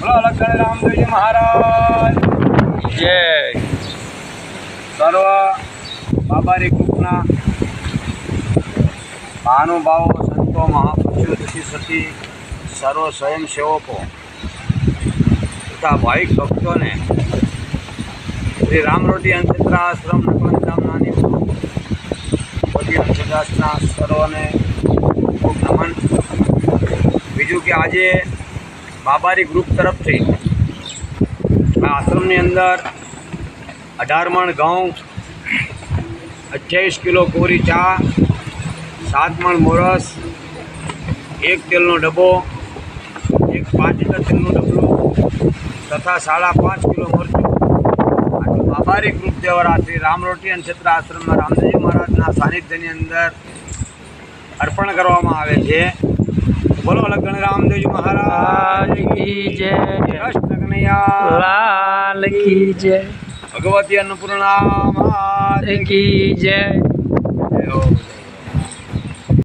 લખન રામદેવજી મહારાજ જય। સર્વ બાબારી ગ્રુપના મહાનુભાવો, સંતો, મહાપુરુષો, સતી સતી સર્વ સ્વયંસેવકો તથા ભાવિક ભક્તોને શ્રી રામરોટી અંધેત્રા આશ્રમ નકલધામ નાની બધી અંધેદાસના સર્વને ખૂબ નમન। બીજું કે આજે બાબારી ગ્રુપ તરફથી આ આશ્રમની અંદર 18 મણ ઘઉં, 28 કિલો કોરી ચા, 7 મણ મોરસ, 1 તેલનો ડબ્બો, 1 5 લીટર તેલનું ડબલું તથા 5.5 કિલો મરચું આજે બાબારી ગ્રુપ દ્વારા શ્રી રામરોટી અંધેત્રા આશ્રમમાં રામદેવજી મહારાજના સાનિધ્યની અંદર અર્પણ કરવામાં આવે છે। બોલો લખન રામદેવજી મહારાજ કી જય। કૃષ્ણ કનૈયા લાલ કી જય। ભગવતી અન્નપૂર્ણા માત કી જય।